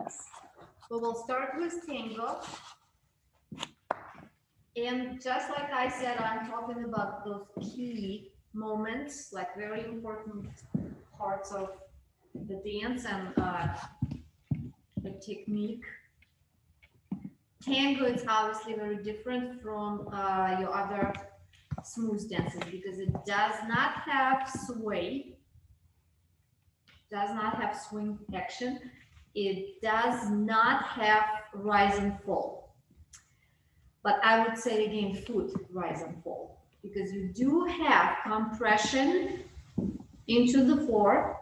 Yes. We will start with Tango. And just like I said, I'm talking about those key moments, like very important parts of the dance and the technique. Tango is obviously very different from your other smooth dances because it does not have sway, does not have swing action. It does not have rise and fall. But I would say again, foot rise and fall, because you do have compression into the floor.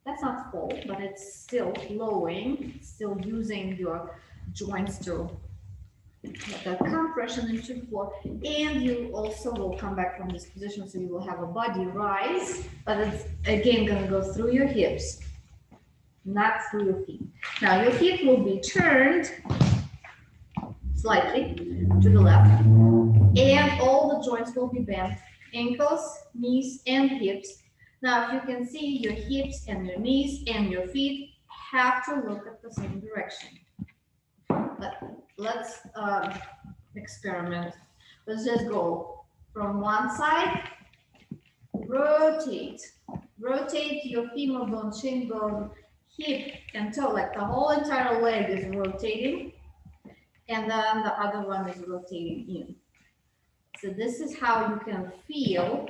That's not fall, but it's still flowing, still using your joints to get that compression into the floor. And you also will come back from this position, so you will have a body rise, but it's again going to go through your hips, not through your feet. Now your feet will be turned slightly to the left, and all the joints will be bent, ankles, knees, and hips. Now, if you can see, your hips and your knees and your feet have to look at the same direction. But let's experiment. Let's just go from one side, rotate your femur bone, shin bone, hip and toe, like the whole entire leg is rotating. And then the other one is rotating in. So this is how you can feel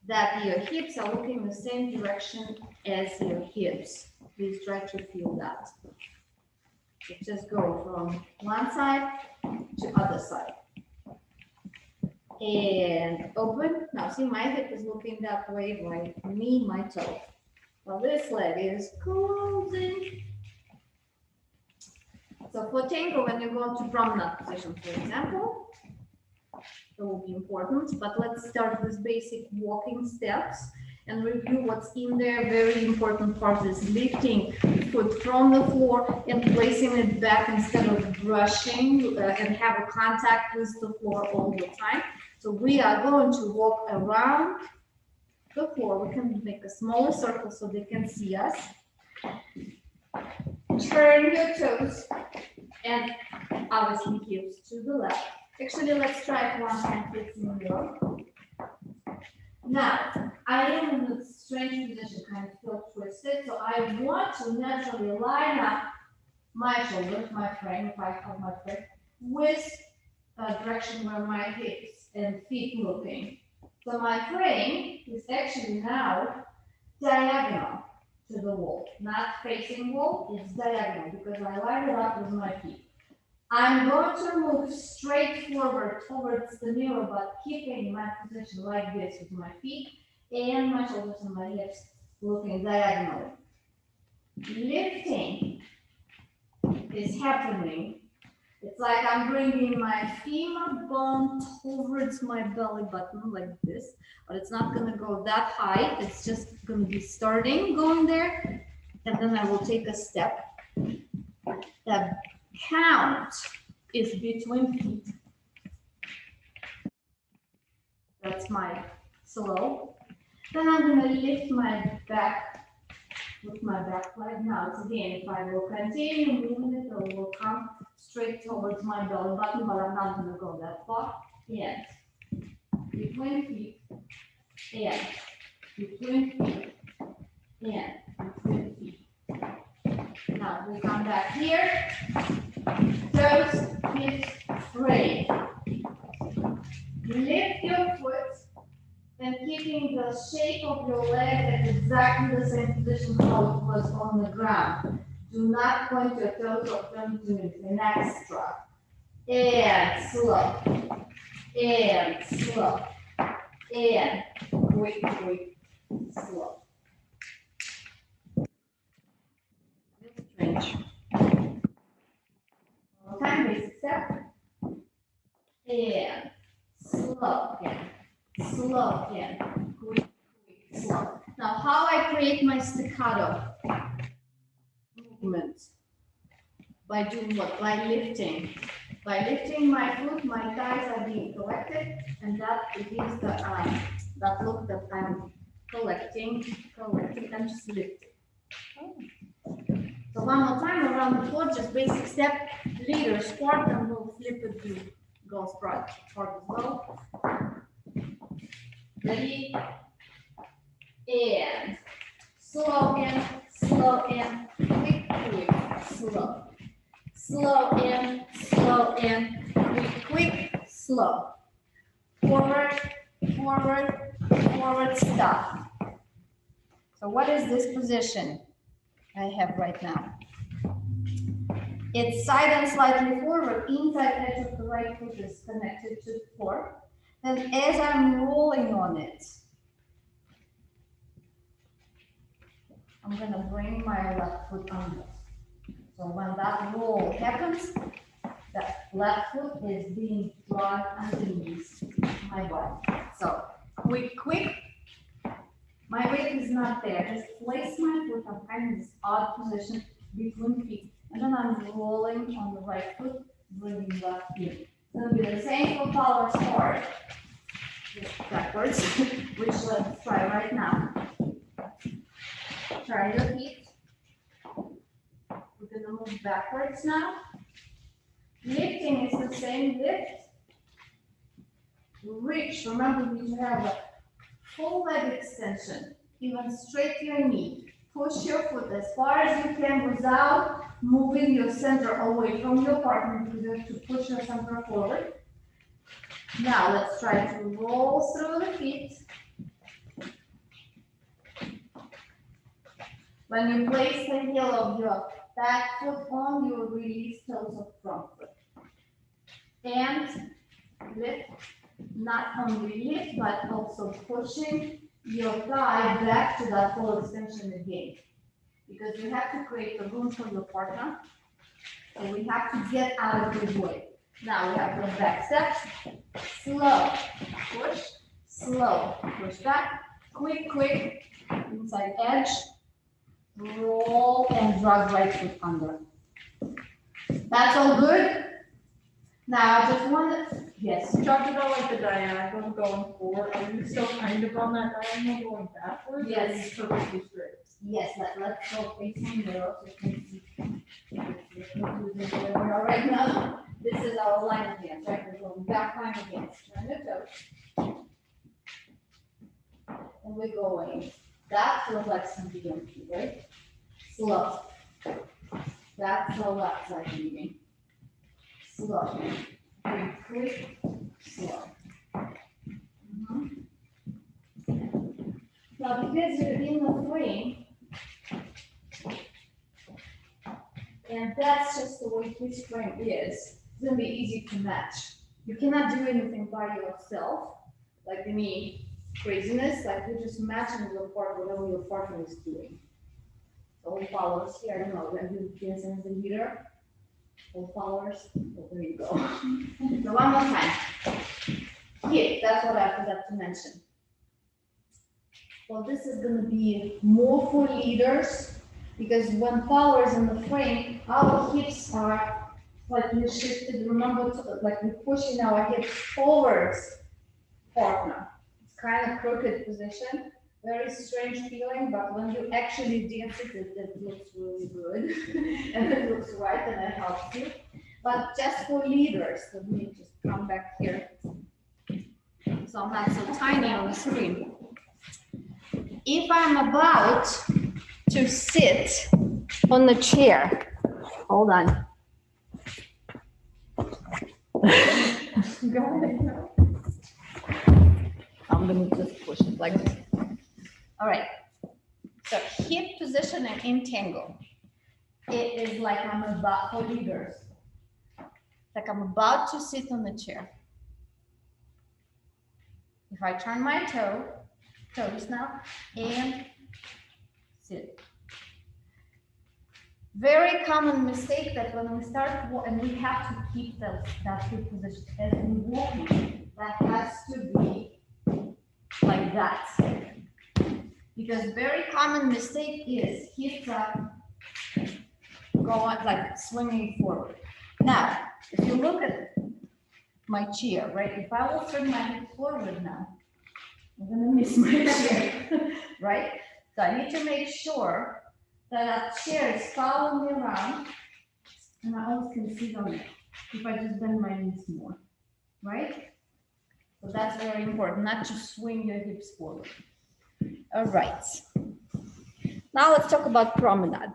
that your hips are looking the same direction as your hips. Please try to feel that. So just go from one side to other side. And open. Now see, my hip is looking that way, my knee, my toe. Well, this leg is closing. So for Tango, when you go into promenade position, for example, it will be important, but let's start with basic walking steps and review what's in there. Very important part is lifting foot from the floor and placing it back instead of brushing and have a contact with the floor all the time. So we are going to walk around the floor. We can make a smaller circle so they can see us. Turn your toes and obviously hips to the left. Actually, let's try it one time, facing the wall. Now, I am in a strange position, kind of feel twisted, so I want to naturally line up my shoulders, my frame, if I have my frame, with a direction where my hips and feet looking. So my frame is actually now diagonal to the wall, not facing wall, it's diagonal because I line it up with my feet. I'm going to move straight forward towards the mirror, but keeping my position like this with my feet and my shoulders and my hips looking diagonally. Lifting is happening. It's like I'm bringing my femur bone towards my belly button like this, but it's not going to go that high. It's just going to be starting going there, and then I will take a step. That count is between feet. That's my slow. Then I'm going to lift my back with my back leg. Now, it's again, if I will continue moving it, it will come straight towards my belly button, but I'm not going to go that far. And between feet, and between feet, and between feet. Now we come back here. Toes, hips, frame. Lift your foot and keeping the shape of your leg at exactly the same position how it was on the ground. Do not point your toes or turn to an extra. And slow. And slow. And quick, slow. Strange. One time, basic step. And slow again. Slow again. Quick, slow. Now, how I create my staccato movement? By doing what? By lifting. By lifting my foot, my thighs are being collected, and that gives the that look that I'm collecting, and just lifting. So one more time around the floor, just basic step, leader squat, and we'll flip it to go squat as well. Ready? And slow in, quick, slow. Slow in, quick, slow. Forward, stop. So what is this position I have right now? It's side and slightly forward. Inside edge of the right foot is connected to the floor. And as I'm rolling on it, I'm gonna bring my left foot under. So when that roll happens, that left foot is being drawn underneath my body. So quick. My weight is not there. Just place my foot. I'm kind of in this odd position between feet. And then I'm rolling on the right foot, bringing left in. It's going to be the same for power forward. Just backwards, which let's try right now. Turn your feet. We're going to move backwards now. Lifting is the same lift. Reach. Remember, you have a full leg extension, even straight your knee. Push your foot as far as you can without moving your center away from your partner, because you have to push your center forward. Now let's try to roll through the feet. When you place the heel of your back foot on, you will release toes of front foot. And lift. Not only lift, but also pushing your thigh back to that full extension again. Because you have to create the room for your partner. So we have to get out of his way. Now we have the back steps. Slow, push, slow, push back, quick, inside edge, roll and drag right foot under. That's all good? Now I just want to, yes. You talked about like the diagonal going forward. Are you still kind of on that diagonal going backwards? Yes. Perfectly straight. Yes, let's go facing mirror so you can see where we are right now. This is our line of dance, right? We're going back line of dance. Turn the toes. And we're going. That feels like some DMP, right? Slow. That's the left side moving. Slow. Quick, slow. Now, because you're in the frame, and that's just the way his frame is, it's gonna be easy to match. You cannot do anything by yourself, like any craziness, like you're just matching your partner, whatever your partner is doing. So all followers here, I don't know, when you dance as a leader, all followers, well, there you go. So one more time. Here, that's what I forgot to mention. Well, this is going to be more for leaders, because when power is in the frame, our hips are slightly shifted. Remember, like we're pushing our hips forwards, partner. It's kind of crooked position, very strange feeling, but when you actually dance it looks really good, and it looks right, and it helps you. But just for leaders, let me just come back here, so I'm not so tiny on the screen. If I'm about to sit on the chair, hold on. I'm gonna just push it like this. All right. So hip position and in tango. It is like I'm about for leaders. Like I'm about to sit on the chair. If I turn my toes now, and sit. Very common mistake that when we start, and we have to keep that hip position as we walking, that has to be like that. Because very common mistake is hips are going like swinging forward. Now, if you look at my chair, right? If I will turn my hips forward now, I'm gonna miss my chair, right? So I need to make sure That chair is following me around, and I always can sit on it if I just bend my knees more, right? So that's very important, not to swing your hips forward. All right. Now let's talk about promenade.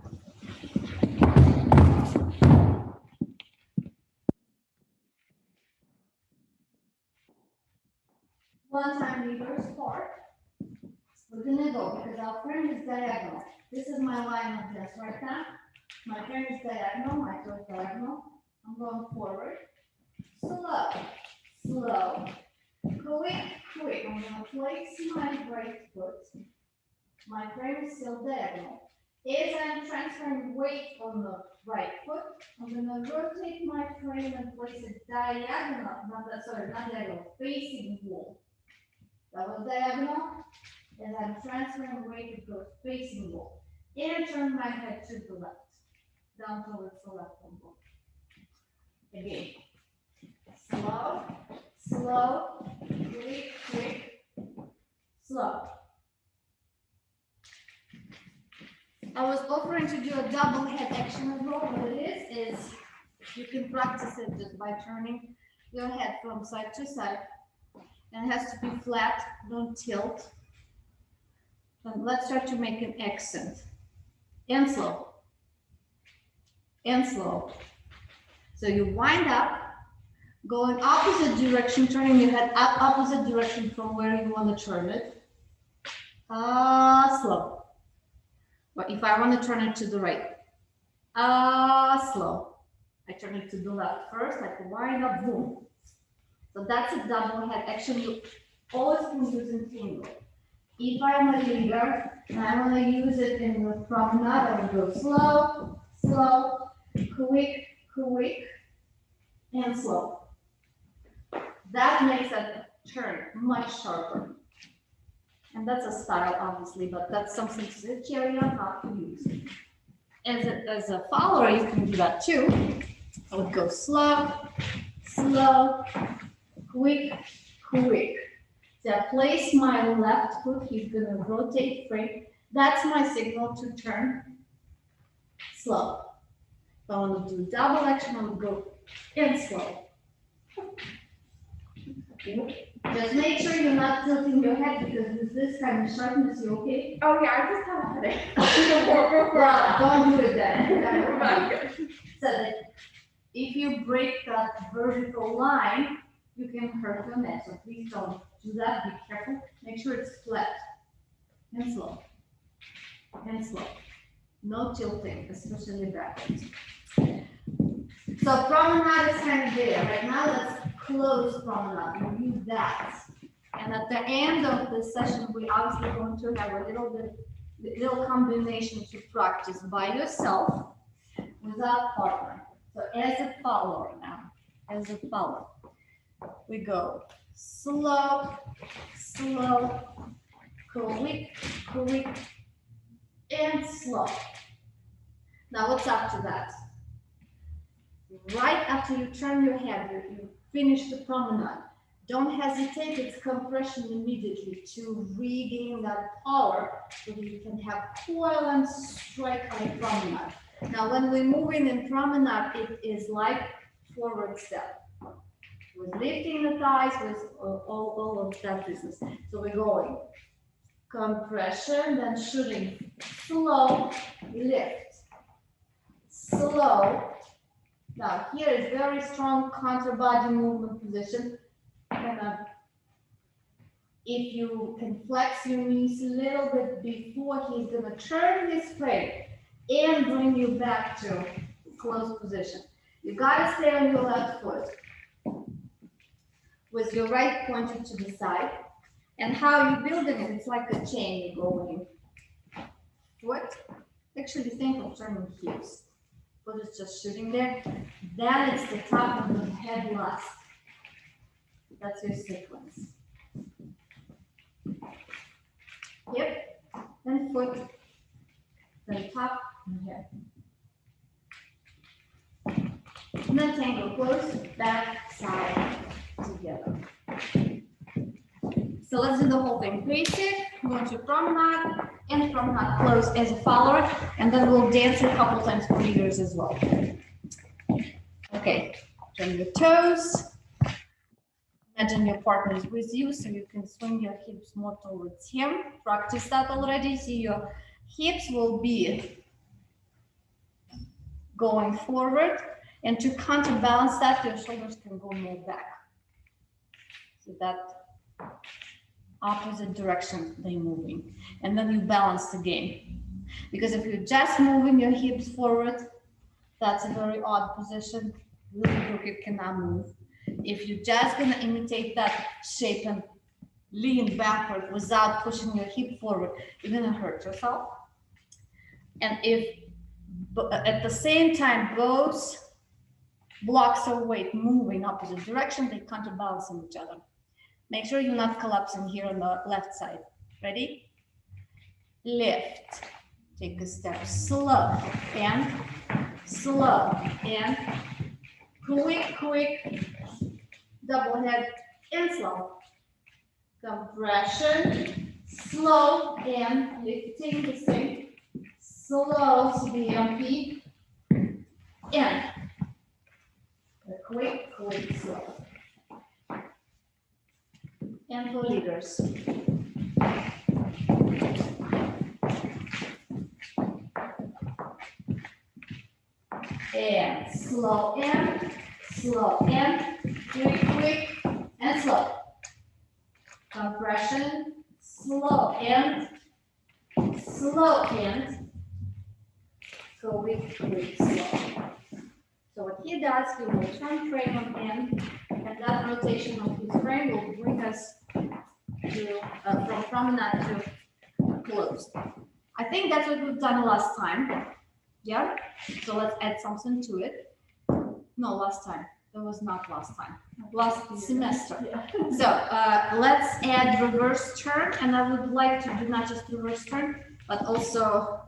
One time reverse part. We're gonna go because our frame is diagonal. This is my line of dress right now. My frame is diagonal, my toe is diagonal. I'm going forward. Slow, slow, quick, quick. I'm gonna place my right foot. My frame is still diagonal. As I'm transferring weight on the right foot, I'm gonna rotate my frame and place it diagonal, not diagonal, facing wall. That was diagonal. As I'm transferring weight, it goes facing wall. And turn my head to the left, down towards the left elbow. Again, slow, slow, quick, quick, slow. I was offering to do a double head action as well. What it is you can practice it just by turning your head from side to side. And it has to be flat, don't tilt. And let's try to make an accent. And slow. And slow. So you wind up, go in opposite direction, turning your head up opposite direction from where you want to turn it. Slow. But if I want to turn it to the right, slow. I turn it to the left first, like wind up, boom. So that's a double head action you always can use in Tango. If I'm a leader and I want to use it in the promenade, I will go slow, slow, quick, quick, and slow. That makes that turn much sharper. And that's a style, obviously, but that's something to carry on how to use. As a follower, you can do that too. I would go slow, slow, quick, quick. So I place my left foot, he's gonna rotate frame. That's my signal to turn slow. If I want to do double action, I would go in slow. Okay. Just make sure you're not tilting your head because with this kind of sharpness, you okay? Oh yeah, I just have a headache. Well, don't do it then. So that if you break that vertical line, you can hurt your neck. So please don't do that. Be careful. Make sure it's flat and slow. And slow. No tilting, especially backwards. So promenade is kind of there. Right now, let's close promenade. We use that. And at the end of the session, we're obviously going to have a little combination to practice by yourself without partner. So as a follower now, as a follower, we go slow, slow, quick, quick, and slow. Now what's after that? Right after you turn your head, you finish the promenade. Don't hesitate, it's compression immediately to regain that power so that you can have coil and strike on promenade. Now, when we move in promenade, it is like forward step. With lifting the thighs, with all of that business. So we're going compression, then shooting, slow, lift, slow. Now, here is very strong counter body movement position. If you can flex your knees a little bit before he's going to turn his frame and bring you back to closed position. You got to stay on your left foot with your right pointed to the side. And how you're building it, it's like a chain. You're going foot, actually think of turning heels. Foot is just shooting there. Then it's the top of the head last. That's your sequence. Hip, then foot, then top and head. And then tango, close, back, side, together. So let's do the whole thing. Basic, going to promenade, and promenade close as a follower, and then we'll dance a couple times for leaders as well. Okay, turn your toes. Imagine your partner is with you, so you can swing your hips more towards him. Practice that already. See, your hips will be going forward, and to counterbalance that, your shoulders can go more back. So that opposite direction they're moving, and then you balance the game. Because if you're just moving your hips forward, that's a very odd position. Really crooked, cannot move. If you're just gonna imitate that shape and lean backward without pushing your hip forward, you're gonna hurt yourself. And if at the same time both blocks of weight move in opposite direction, they counterbalance each other. Make sure you're not collapsing here on the left side. Ready? Lift. Take a step slow and quick, double head and slow. Compression, slow and lifting the same. Slow CBMP and quick, slow. And for leaders. And slow and quick and slow. Compression, slow and quick, slow. So what he does, he will turn frame on end, and that rotation of his frame will bring us to from promenade to closed. I think that's what we've done last time. Yeah. So let's add something to it. No, last time. That was not last time. Last semester. Yeah. So let's add reverse turn, and I would like to do not just reverse turn, but also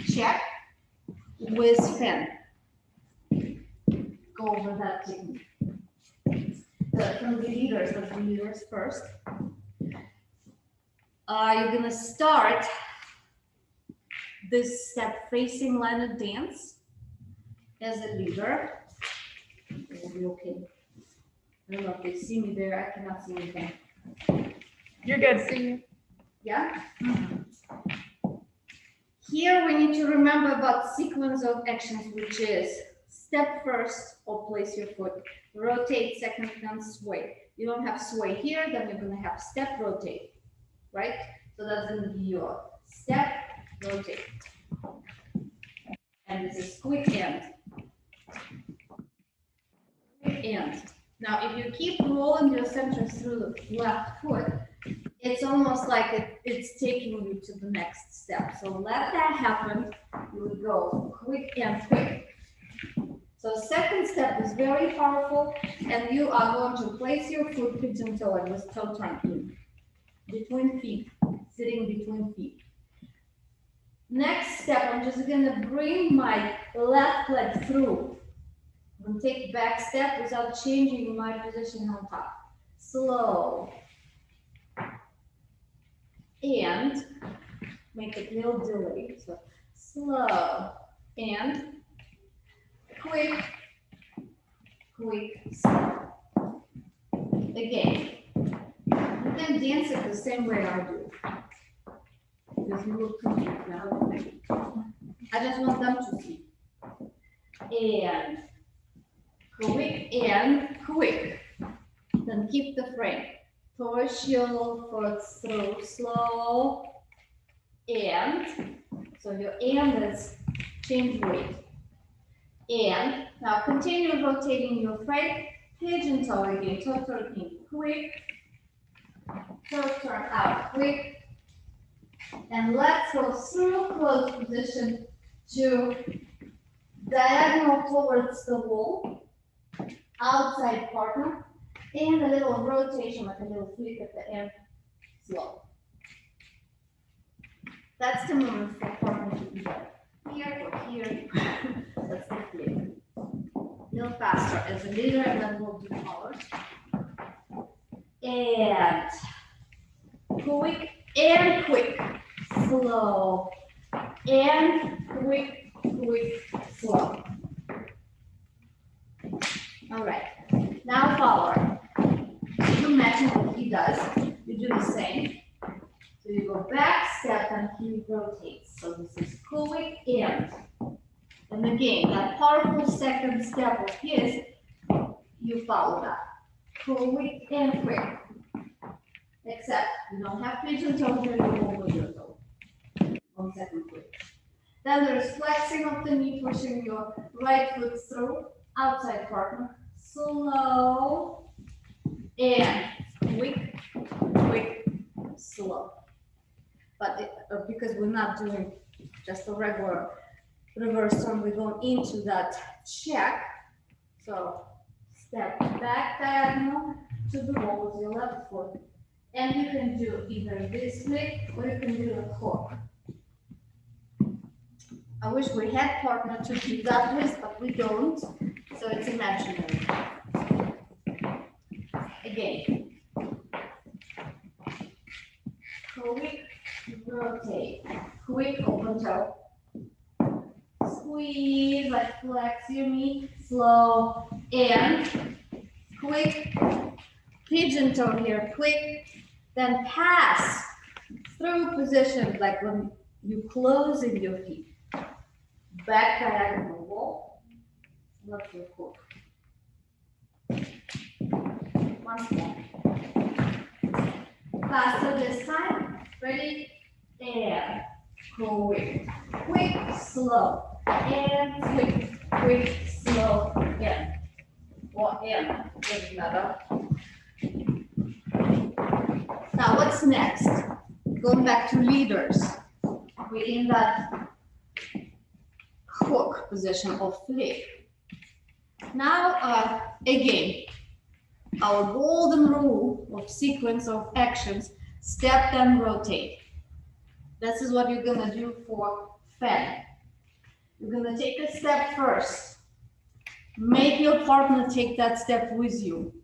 check with fin. Go over that technique. From the leaders first. You're gonna start this step facing line of dance as a leader. It will be okay. I don't know if they see me there. I cannot see anything. You're good. See you. Yeah. Here we need to remember about sequence of actions, which is step first or place your foot, rotate second, then sway. You don't have sway here, then you're going to have step, rotate, right? So that's going to be your step, rotate. And this is quick and. Quick and. Now, if you keep rolling your center through the left foot, it's almost like it's taking you to the next step. So let that happen. You will go quick and quick. So second step is very powerful, and you are going to place your foot pigeon toe with toe turn in between feet, sitting between feet. Next step, I'm just going to bring my left leg through. I'm going to take back step without changing my position on top. Slow. And make it a little delay. So slow and quick, slow. Again, you can dance it the same way I do. Just move complete now. I just want them to see. And quick. Then keep the frame. Push your foot through, slow, and, so your and is change weight. And now continue rotating your frame, pigeon toe again, toe turn in, quick, toe turn out, quick, and let's go through closed position to diagonal towards the wall, outside partner, and a little rotation, like a little flick at the end, slow. That's the moment for partner to be there. Here or here. That's the flick. A little faster as a leader, and then we'll do ours. And quick and quick. slow, and quick, quick, slow. All right, now forward. You imagine what he does. You do the same. So you go back, step, and he rotates. So this is quick and. And again, that powerful second step of his, you follow that. Quick and quick. Except you don't have pigeon toe here, you won't move your toe. 1 second quick. Then there's flexing of the knee, pushing your right foot through, outside partner. Slow and quick, quick, slow. But because we're not doing just a regular reverse turn, we're going into that check. So step back diagonal to the wall with your left foot. And you can do either this flick or you can do a hook. I wish we had partner to do that with, but we don't. So it's imaginary. Again. Quick, rotate. Quick open toe. Squeeze, like flex your knee. Slow and quick. Pigeon toe here. Quick. Then pass through position, like when you close in your feet. Back diagonal wall. What's your hook? Once more. Faster this time. Ready? And quick, quick, slow, and quick, quick, slow, and. Or and. Doesn't matter. Now what's next? Going back to leaders. We're in that hook position or flick. Now, again, our golden rule of sequence of actions, step then rotate. This is what you're gonna do for fan. You're gonna take a step first. Make your partner take that step with you.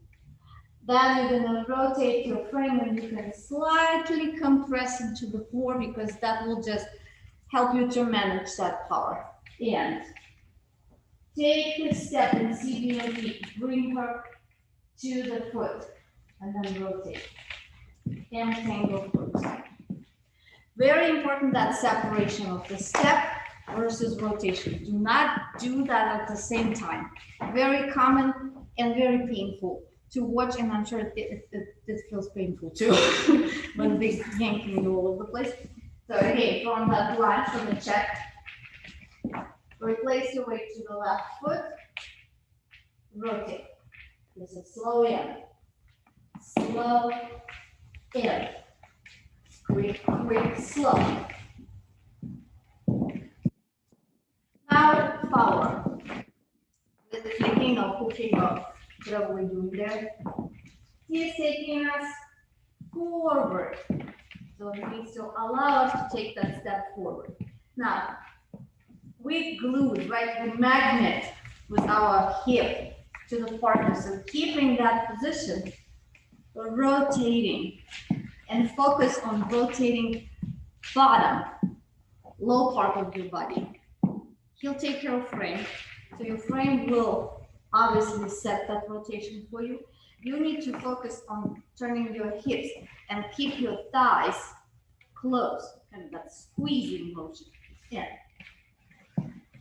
Then you're gonna rotate your frame and you can slightly compress into the floor because that will just help you to manage that power. And take a step and see your feet. Bring her to the foot and then rotate. And tango foot. Very important that separation of the step versus rotation. Do not do that at the same time. Very common and very painful to watch, and I'm sure it feels painful too when they yanking you all over the place. So again, from that lunge from the check, replace your weight to the left foot, rotate. This is slow in, quick, quick, slow. Now forward. With the flicking or hooking or whatever we're doing there. He's taking us forward. So it needs to allow us to take that step forward. Now, we glued, right, the magnet with our hip to the partner. So keeping that position, we're rotating and focus on rotating bottom, low part of your body. He'll take your frame. So your frame will obviously set that rotation for you. You need to focus on turning your hips and keep your thighs close, and that squeezing motion. Yeah.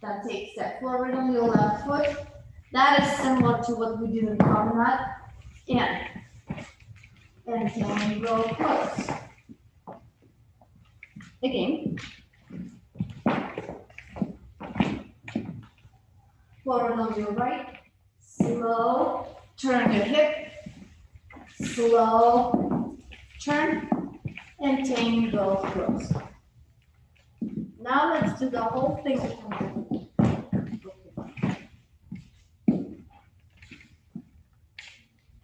Then take a step forward on your left foot. That is similar to what we did in promenade. And can go close. Again. Forward on your right. Slow. Turn your hip. Slow. Turn. And tango close. Now let's do the whole thing.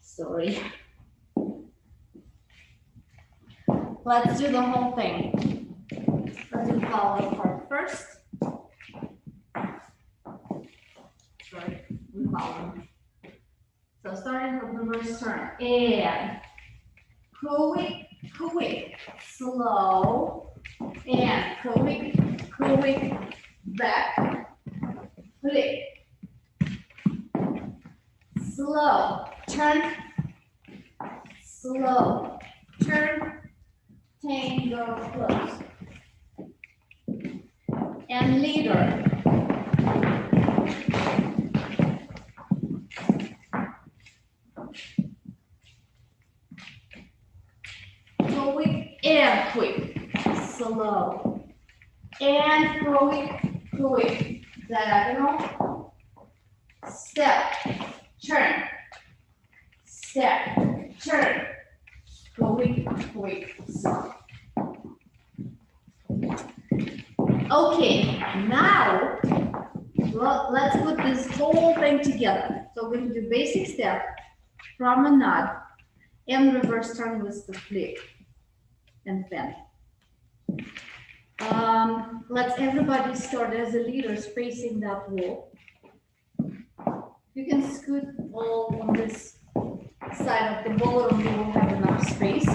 Sorry. Let's do the whole thing. Let's do the follow part first. Sorry, we follow. So starting from the reverse turn. And quick, quick, slow, and quick, back, flip, slow, turn, slow, turn, tango, close, and leader. Quick and quick, slow, and quick, diagonal, step, turn, step, turn, quick, slow. Okay, now let's put this whole thing together. So we're going to do basic step, promenade, and reverse turn with the flip and bend. Let's everybody start as a leader facing that wall. You can scoot all on this side of the ballroom, you will have enough space.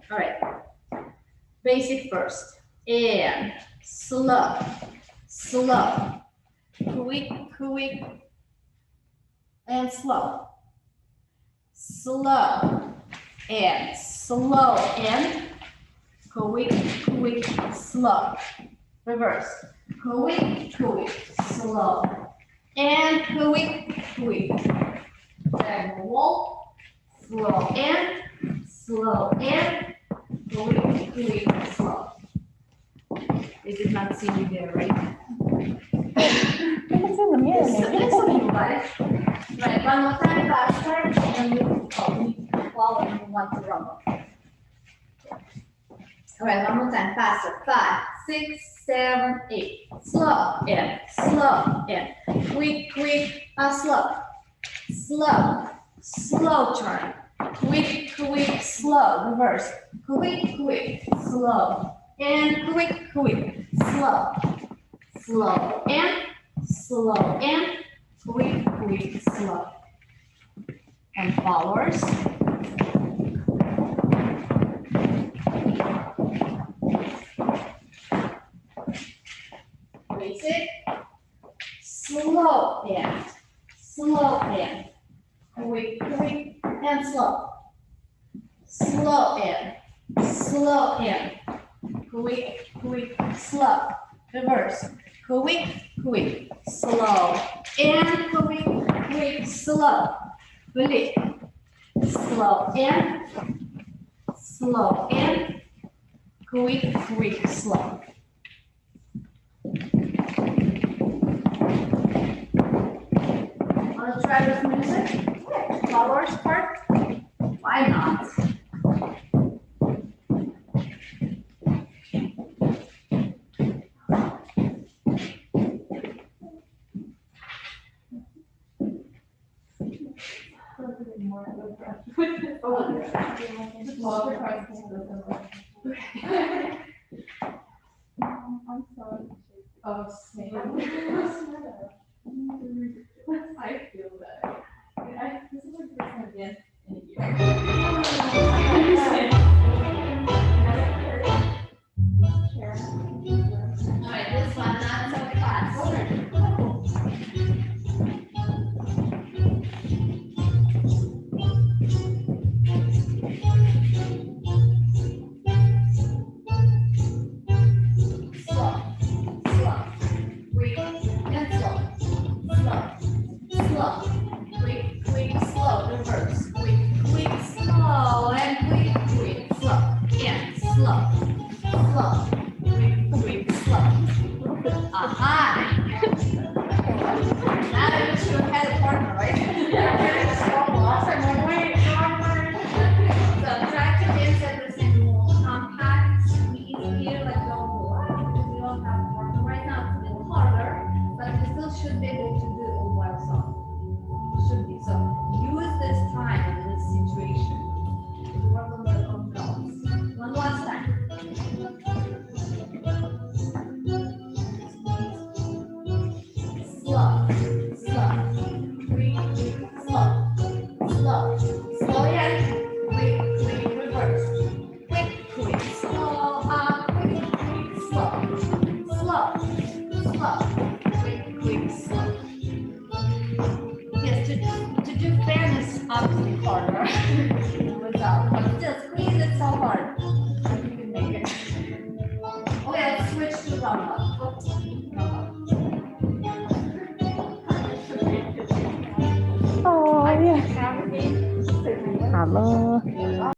All right, basic first, and slow, quick, and slow, and slow, and quick, slow, reverse, quick, slow, and quick, and wall, slow, and quick, slow. They did not see me there, right? It's in the mirror, maybe. Listen, guys. Right, one more time, faster, and we follow and we want to rumble. All right, one more time, faster. 5, 6, 7, 8. Slow, and quick, slow turn. Quick, slow, reverse. Quick, slow, and quick, slow, and quick, slow. And followers. Basic, slow, and quick, and slow. Slow, and quick, slow. Reverse. Quick, slow, and quick, slow. Flip. Slow, and quick, slow. Wanna try this music? Flowers part? Why not? I'm sorry. Oh, same. I feel that. This is like the first time again in a year. All right, this one not so fast. Slow, quick, and slow. Slow, quick, slow, reverse. Quick, slow. obviously harder without, but still squeeze it so hard. And you can make it. Okay, let's switch to rumba. Oops, rumba. Oh, I yeah. can't have it. Halo.